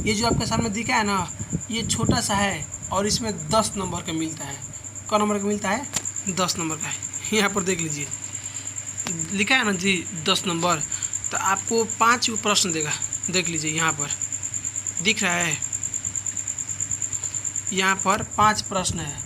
ये जो आपके सामने दिखा है ना, ये छोटा सा है और इसमें 10 नंबर का मिलता है। क नंबर का मिलता है? 10 नंबर का है। यहाँ पर देख लीजिए लिखा है ना जी 10 नंबर। तो आपको 5 प्रश्न देगा, देख लीजिए यहाँ पर दिख रहा है, यहाँ पर 5 प्रश्न है,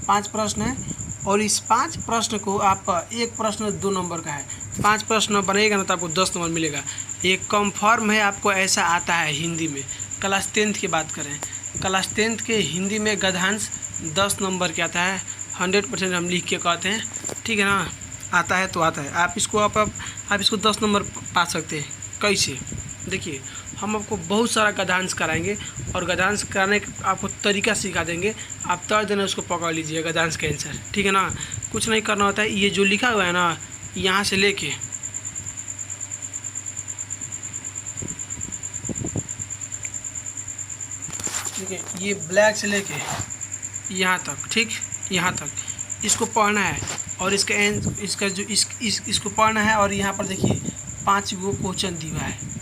5 प्रश्न है। और इस 5 प्रश्न को आप एक प्रश्न 2 नंबर का है, 5 प्रश्न बनेगा ना तो आपको 10 नंबर मिलेगा। एक कन्फर्म है आपको ऐसा आता है हिंदी में। क्लास 10th की बात करें, क्लास 10th के हिंदी में गद्यांश 10 नंबर के आता है। 100% हम लिख के कहते हैं, ठीक है ना। आता है तो आता है, आप इसको 10 नंबर पा सकते हैं। कैसे? देखिए हम आपको बहुत सारा गद्यांश कराएंगे और गद्यांश कराने का आपको तरीका सिखा देंगे। आप तर्ज देना उसको पकड़ लीजिए गद्यांश का आंसर, ठीक है ना। कुछ नहीं करना होता है, ये जो लिखा हुआ है ना यहाँ से लेके ठीक है, ये ब्लैक से लेके यहाँ तक, ठीक यहाँ तक इसको पढ़ना है और इसका जो इसको पढ़ना है। और यहाँ पर देखिए 5 गो क्वेश्चन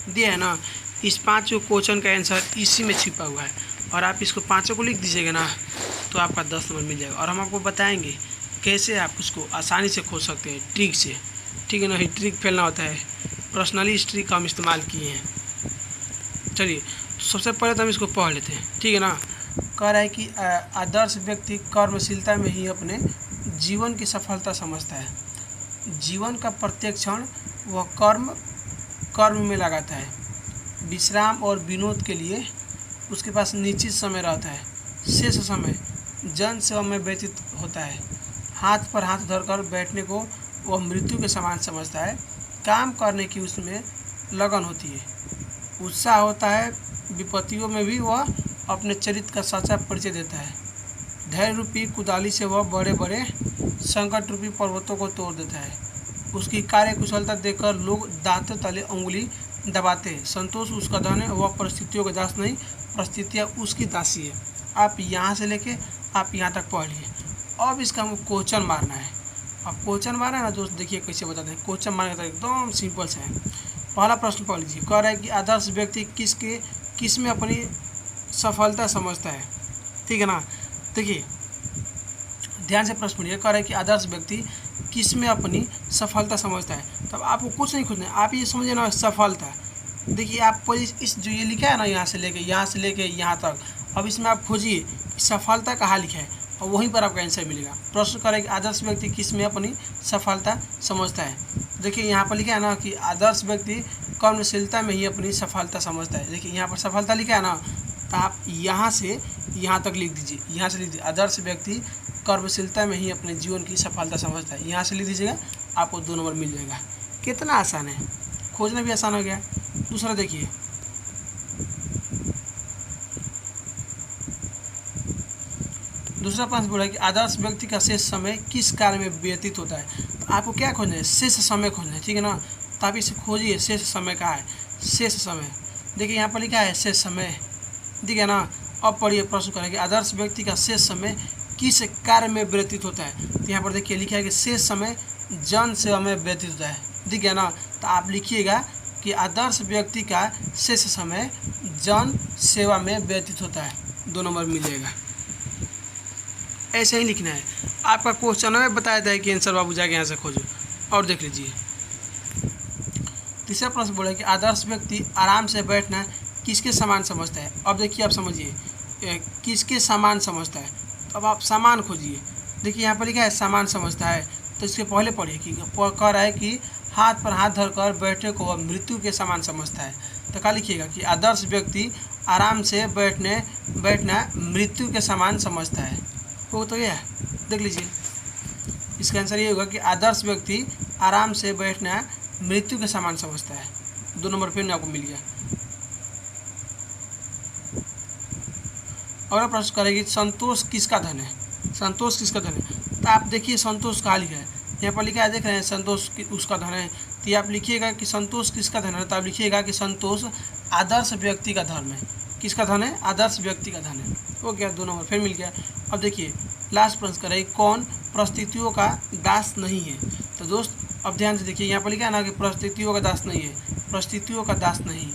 दिया है ना, इस 5 क्वेश्चन का आंसर इसी में छिपा हुआ है और आप इसको 5 को लिख दीजिएगा ना तो आपका 10 नंबर मिल जाएगा। और हम आपको बताएंगे कैसे आप उसको आसानी से खोज सकते हैं ट्रिक से, ठीक है ना। ही ट्रिक फैलना होता है, पर्सनली इस ट्रिक का हम इस्तेमाल किए हैं। चलिए सबसे पहले तो हम इसको पढ़ लेते हैं, ठीक है ना। कह रहा है कि आदर्श व्यक्ति कर्मशीलता में ही अपने जीवन की सफलता समझता है। जीवन का प्रत्येक क्षण वह कर्म में लगाता है। विश्राम और विनोद के लिए उसके पास निश्चित समय रहता है। शेष समय जन सेवा में व्यतीत होता है। हाथ पर हाथ धरकर बैठने को वह मृत्यु के समान समझता है। काम करने की उसमें लगन होती है, उत्साह होता है। विपत्तियों में भी वह अपने चरित्र का सच्चा परिचय देता है। धैर्य रूपी कुदाली से वह बड़े बड़े संकट रूपी पर्वतों को तोड़ देता है। उसकी कार्य कुशलता देखकर लोग दांतों तले उंगली दबाते हैं। संतोष उसका धन है, वह परिस्थितियों का दास नहीं, परिस्थितियाँ उसकी दासी है। आप यहाँ से लेके आप यहाँ तक पढ़ लिए। अब इसका हमको क्वेश्चन मारना है। अब क्वेश्चन मारना है ना दोस्त, देखिए कैसे बताते हैं। क्वेश्चन मारने का एकदम सिंपल सा है। पहला प्रश्न पढ़ लीजिए। कह रहा है कि आदर्श व्यक्ति किस में अपनी सफलता समझता है, ठीक है ना। देखिए ध्यान से प्रश्न पढ़िए। कह रहा है कि आदर्श व्यक्ति किस में अपनी सफलता समझता है। तब आपको कुछ नहीं खोजना है, आप ये समझिए ना सफलता। देखिए आप इस जो ये लिखा है ना यहाँ से लेके यहाँ तक, अब इसमें आप खोजिए सफलता कहाँ लिखा है और वहीं पर आपका आंसर मिलेगा। प्रश्न कर रहा है कि आदर्श व्यक्ति किस में अपनी सफलता समझता है। देखिए यहाँ पर लिखा है ना कि आदर्श व्यक्ति कर्मशीलता में ही अपनी सफलता समझता है। देखिए यहाँ पर सफलता लिखा है ना, तो आप यहाँ से यहाँ तक लिख दीजिए। यहाँ से लिख दीजिए आदर्श व्यक्ति कर्मशीलता में ही अपने जीवन की सफलता समझता है। यहाँ से लिख दीजिएगा, आपको 2 नंबर मिल जाएगा। कितना आसान है, खोजना भी आसान हो गया। दूसरा देखिए, दूसरा प्रश्न बोला कि आदर्श व्यक्ति का शेष समय किस कार्य में व्यतीत होता है। तो आपको क्या खोजना है, शेष समय खोजना है, ठीक है ना। तो आप इसे खोजिए, शेष समय का है, शेष समय। देखिए यहाँ पर लिखा है शेष समय, ठीक है ना। अब पढ़िए प्रश्न करें कि आदर्श व्यक्ति का शेष समय किस कार्य में व्यतीत होता है। तो यहाँ पर देखिए लिखा है कि शेष समय जन सेवा में व्यतीत होता है, ठीक है ना। तो आप लिखिएगा कि आदर्श व्यक्ति का शेष समय जन सेवा में व्यतीत होता है, 2 नंबर मिल जाएगा। ऐसे ही लिखना है। आपका क्वेश्चन में बताया था कि आंसर बाबू जाके यहाँ से खोजो। और देख लीजिए तीसरा प्रश्न बोला कि आदर्श व्यक्ति आराम से बैठना किसके समान समझता है। अब देखिए आप समझिए किसके समान समझता है। अब आप सामान खोजिए। देखिए यहाँ पर लिखा है सामान समझता है, तो इसके पहले पढ़िए कि कह रहा है कि हाथ पर हाथ धरकर बैठने को वह मृत्यु के समान समझता है। तो क्या लिखिएगा कि आदर्श व्यक्ति आराम से बैठना मृत्यु के समान समझता है। वो तो यह देख लीजिए, इसका आंसर ये होगा कि आदर्श व्यक्ति आराम से बैठना मृत्यु के समान समझता है। 2 नंबर फिर आपको मिल गया। अगला प्रश्न करेगी संतोष किसका धन है। संतोष किसका धन है, तो आप देखिए संतोष कहाँ लिखा है। यहाँ पर लिखा है, देख रहे हैं संतोष उसका धन है। तो आप लिखिएगा कि संतोष किसका धन है। तो आप लिखिएगा कि संतोष आदर्श व्यक्ति का धर्म है। किसका धन है, आदर्श व्यक्ति का धन है। हो गया, 2 नंबर फिर मिल गया। अब देखिए लास्ट प्रश्न करें, कौन परिस्थितियों का दास नहीं है। तो दोस्त अब ध्यान से देखिए, यहाँ पर लिखा है ना कि परिस्थितियों का दास नहीं है, परिस्थितियों का दास नहीं,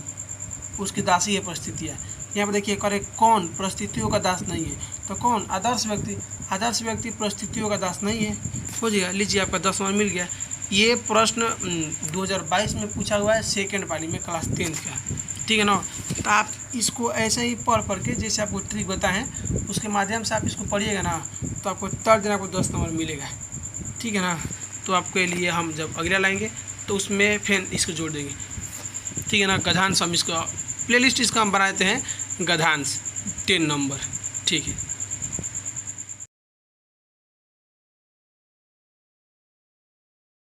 उसकी दासी है परिस्थितियाँ। यहाँ पर देखिए करे कौन परिस्थितियों का दास नहीं है, तो कौन आदर्श व्यक्ति। आदर्श व्यक्ति परिस्थितियों का दास नहीं है, हो जाएगा। लीजिए आपका 10 नंबर मिल गया। ये प्रश्न 2022 में पूछा हुआ है, सेकेंड पाली में, क्लास 10th का, ठीक है ना। तो आप इसको ऐसे ही पढ़ के जैसे आपको ट्रिक बताएं उसके माध्यम से आप इसको पढ़िएगा ना, तो आपको तर दिन आपको 10 नंबर मिलेगा, ठीक है ना। तो आपके लिए हम जब अगला लाएंगे तो उसमें फिर इसको जोड़ देंगे, ठीक है ना। गधांश हम इसका प्लेलिस्ट इसका हम बनाते हैं, गधांश 10 नंबर, ठीक है।